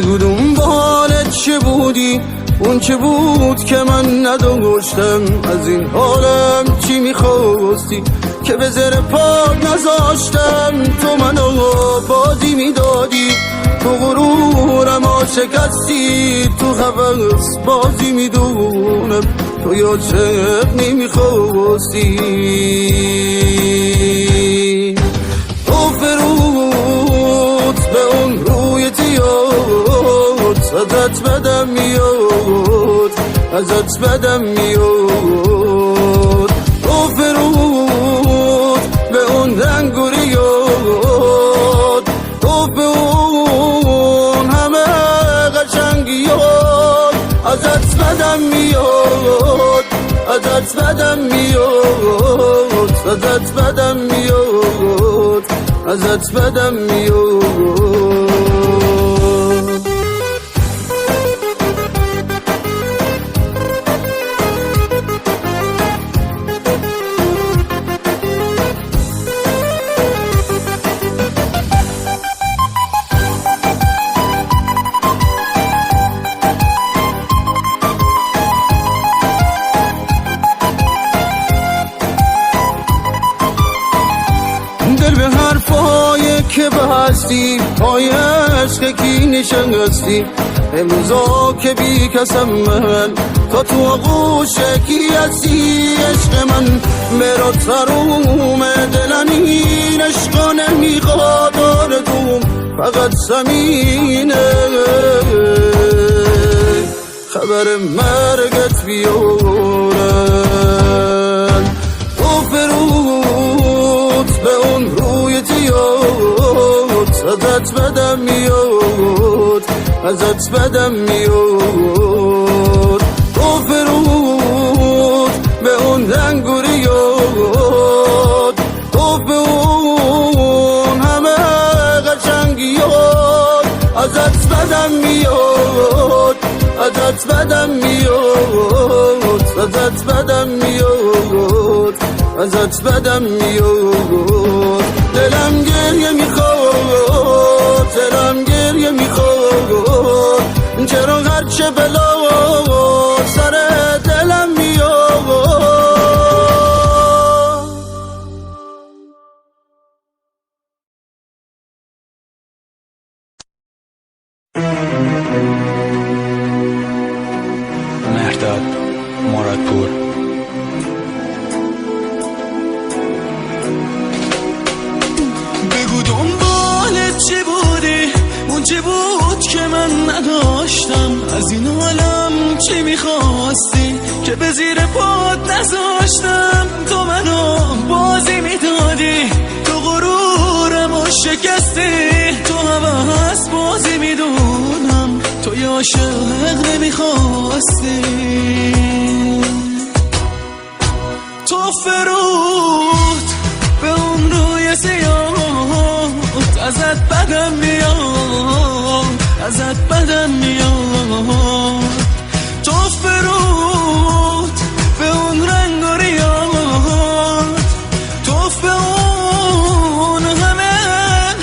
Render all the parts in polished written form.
بگو دنبالت چه بودی، اون چه بود که من نداشتم. از این حالم چی میخواستی که به زیر پاک نذاشتم. تو منو بازی میدادی، تو غرورم شکستی، تو هوس بازی میدونم تو عاشق نمیخواستی. تو فرود به اون روی تیاد، ازت بدم میاد، ازت بدم میاد. تو فرود به اون رنگ و ریاد، تو به اون همه قشنگیات، ازت بدم میاد، ازت بدم میاد، ازت بدم میاد، ازت بدم میاد. دل به حرفای که بستی، پای عشق کی نشستی. امروزا که بی کسم من، تا تو آغوش کی هستی. عشق من مرا تروم دلنین، عشقا نمیخواد آردوم فقط زمینه. خبر مرگت بیارن، تو فرود به اون روی تیاد، ازت بدم میاد، ازت بدم میاد. تو فرود به اون رنگ و ریاد، تو به اون همه قشنگیات، ازت بدم میاد، ازت بدم میاد، ازت بدم میاد، ازت بدم میاد. دلم گریه میخواد، دلم گریه میخواد، چرا هرچه بلا سر دلم میاد. مهرداد مرادپور. بگو دنبالت چی بودی، اون چی بود که من نداشتم. از این عالم چی میخواستی که به زیر پات نذاشتم. تو منو بازی میدادی، تو غرورمو شکستی، تو هوس بازی میدونم تو یا عاشق نمیخواستی. تو فرود به اون روی سیاه، ازت بدم میاد، ازت بدم میاد. تو فرود به اون رنگ و ریاد، تو به اون همه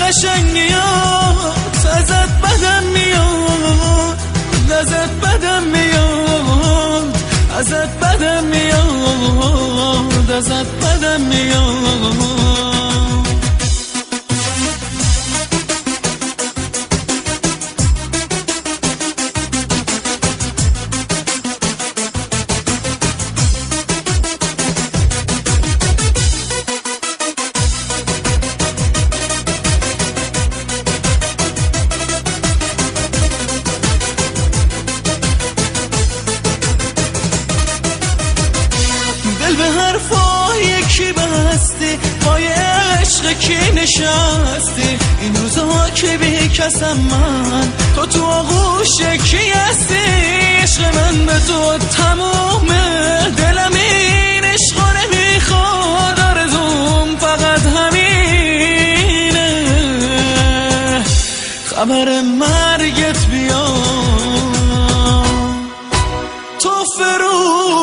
قشنگیات، ازت بدم میاد، ازت بدم میاد، ازت بدم میاد، ازت بدم میاد. به حرفای کی بستی، پای عشق کی نشستی. این روزا که بی کسم من، تو آغوش کی هستی. عشق من به تو تمومه، دلم این عشقا نمیخواد، آرزوم فقط همینه. خبر مرگت بیاد، تو فرو